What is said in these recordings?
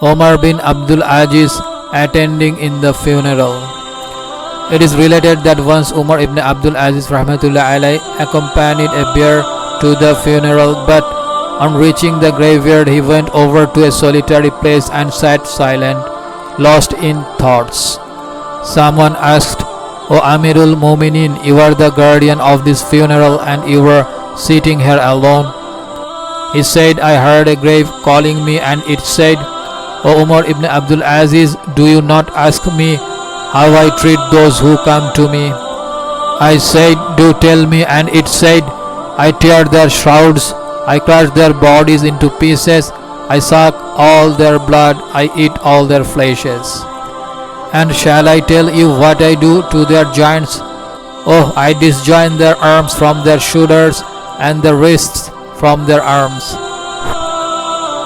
Omar bin Abdul Aziz attending in the funeral. It is related that once Umar ibn Abdul Aziz rahmatullah alai accompanied a bear to the funeral, but on reaching the graveyard he went over to a solitary place and sat silent, lost in thoughts. Someone asked, "O Amirul Mu'minin, you are the guardian of this funeral and you were sitting here alone." He said, "I heard a grave calling me and it said, 'O Umar ibn Abdul Aziz, do you not ask me how I treat those who come to me?' I said, 'Do tell me,' and it said, 'I tear their shrouds, I crush their bodies into pieces, I suck all their blood, I eat all their fleshes. And shall I tell you what I do to their joints? Oh, I disjoin their arms from their shoulders and the wrists from their arms.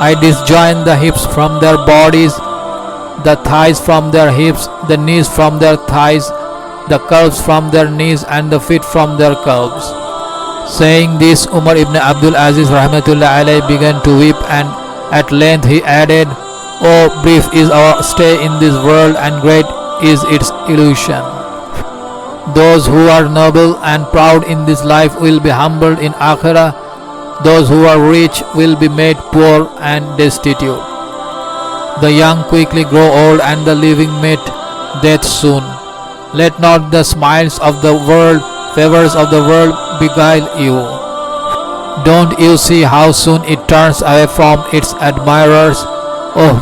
I disjoin the hips from their bodies, the thighs from their hips, the knees from their thighs, the calves from their knees, and the feet from their calves." Saying this, Umar ibn Abdul Aziz rahmatullah alayhi began to weep, and at length he added, "Oh, brief is our stay in this world and great is its illusion. Those who are noble and proud in this life will be humbled in Akhirah. Those who are rich will be made poor and destitute. The young quickly grow old and the living meet death soon. Let not the smiles of the world, favors of the world beguile you. Don't you see how soon it turns away from its admirers? Oh,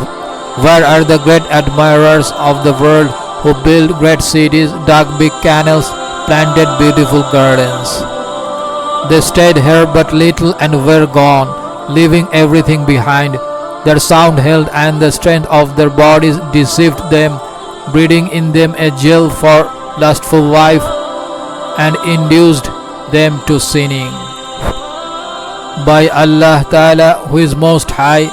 where are the great admirers of the world who built great cities, dug big canals, planted beautiful gardens? They stayed here but little and were gone, leaving everything behind. Their sound health and the strength of their bodies deceived them, breeding in them a zeal for lustful wife, and induced them to sinning. By Allah Ta'ala, who is most high,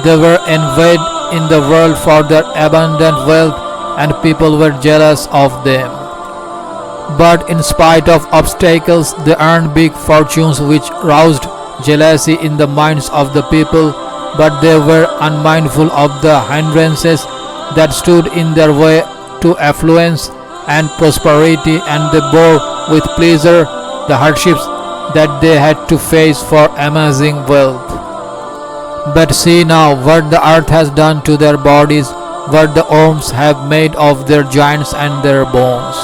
they were envied in the world for their abundant wealth, and people were jealous of them. But in spite of obstacles, they earned big fortunes which roused jealousy in the minds of the people, but they were unmindful of the hindrances that stood in their way to affluence and prosperity, and they bore with pleasure the hardships that they had to face for amazing wealth. But see now what the earth has done to their bodies, what the worms have made of their joints and their bones.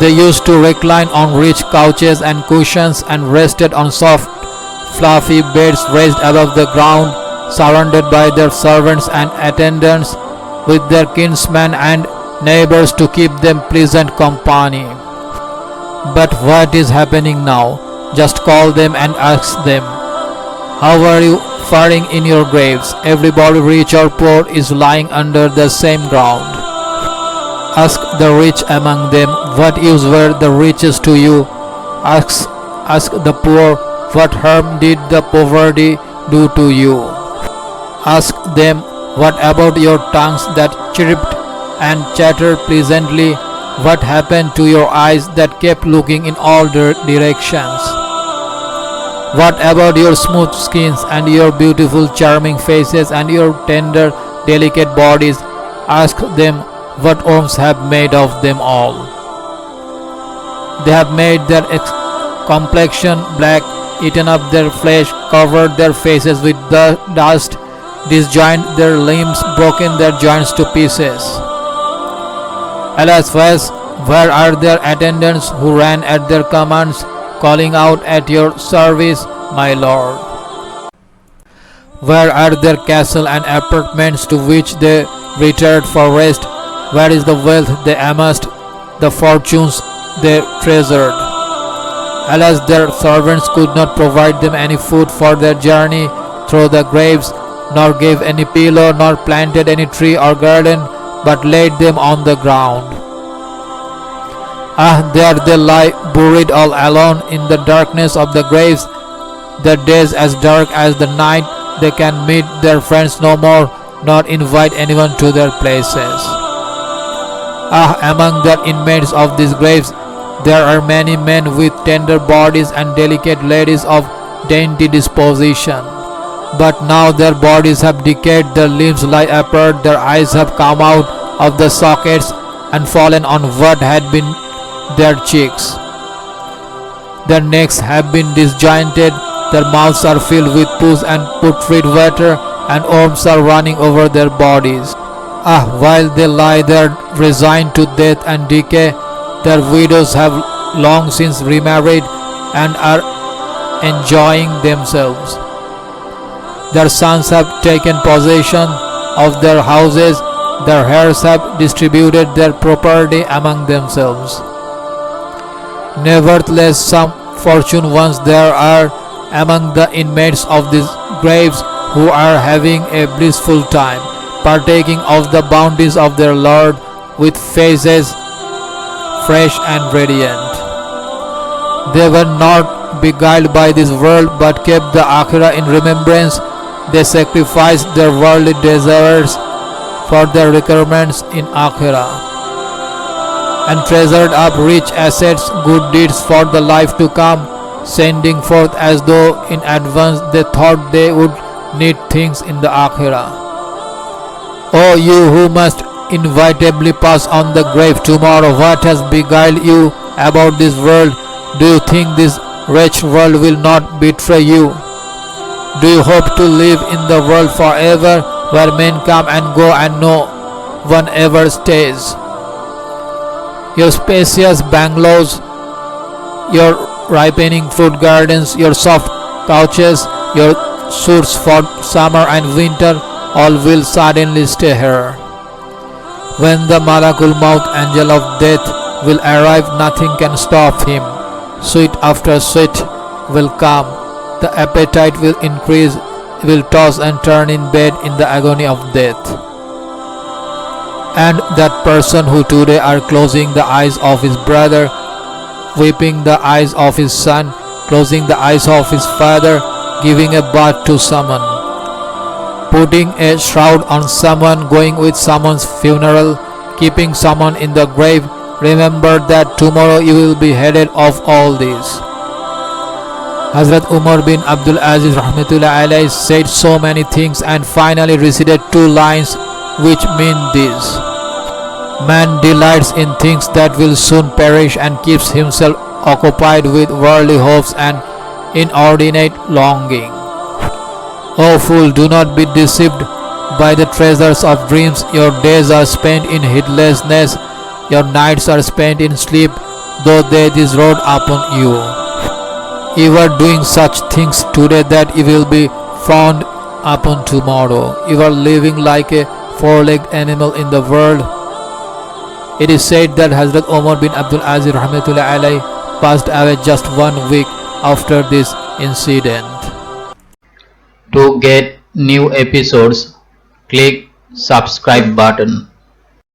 They used to recline on rich couches and cushions and rested on soft, fluffy beds raised above the ground, surrounded by their servants and attendants, with their kinsmen and neighbors to keep them pleasant company. But what is happening now? Just call them and ask them, "How are you faring in your graves?" Everybody, rich or poor, is lying under the same ground. Ask the rich among them, "What use were the riches to you?" Ask the poor, "What harm did the poverty do to you?" Ask them, "What about your tongues that chirped and chattered pleasantly? What happened to your eyes that kept looking in all directions? What about your smooth skins and your beautiful charming faces and your tender delicate bodies?" Ask them what worms have made of them all. They have made their complexion black, eaten up their flesh, covered their faces with dust, disjoined their limbs, broken their joints to pieces. Alas, where are their attendants who ran at their commands, calling out at your service, "My Lord"? Where are their castle and apartments to which they retired for rest? Where is the wealth they amassed, the fortunes they treasured? Alas, their servants could not provide them any food for their journey through the graves, nor gave any pillow, nor planted any tree or garden, but laid them on the ground. Ah, there they lie, buried all alone in the darkness of the graves, their days as dark as the night. They can meet their friends no more, nor invite anyone to their places. Ah, among the inmates of these graves, there are many men with tender bodies and delicate ladies of dainty disposition. But now their bodies have decayed, their limbs lie apart, their eyes have come out of the sockets and fallen on what had been their cheeks. Their necks have been disjointed, their mouths are filled with pus and putrid water, and worms are running over their bodies. Ah, while they lie there resigned to death and decay, their widows have long since remarried and are enjoying themselves. Their sons have taken possession of their houses, their heirs have distributed their property among themselves. Nevertheless, some fortune ones there are among the inmates of these graves who are having a blissful time, partaking of the bounties of their Lord with faces fresh and radiant. They were not beguiled by this world but kept the Akhirah in remembrance. They sacrificed their worldly desires for their requirements in Akhirah and treasured up rich assets, good deeds for the life to come, sending forth as though in advance they thought they would need things in the Akhirah. O you who must inevitably pass on the grave tomorrow, what has beguiled you about this world? Do you think this wretched world will not betray you? Do you hope to live in the world forever, where men come and go and no one ever stays? Your spacious bungalows, your ripening fruit gardens, your soft couches, your suits for summer and winter, all will suddenly stay here. When the Malakul Maut, angel of death, will arrive, nothing can stop him. Sweet after sweet will come. The appetite will increase, will toss and turn in bed in the agony of death. And that person who today are closing the eyes of his brother, weeping the eyes of his son, closing the eyes of his father, giving a bath to someone, putting a shroud on someone, going with someone's funeral, keeping someone in the grave, remember that tomorrow you will be headed of all these. Hazrat Omar bin Abdul Aziz rahmatullah alayhi said so many things and finally recited two lines which mean this: man delights in things that will soon perish and keeps himself occupied with worldly hopes and inordinate longing. O fool, do not be deceived by the treasures of dreams. Your days are spent in heedlessness, your nights are spent in sleep, though death is rode upon you. You are doing such things today that you will be frowned upon tomorrow. You are living like a four-legged animal in the world. It is said that Hazrat Omar bin Abdul Aziz rahmatullah alayhi passed away just 1 week after this incident. To get new episodes, click subscribe button.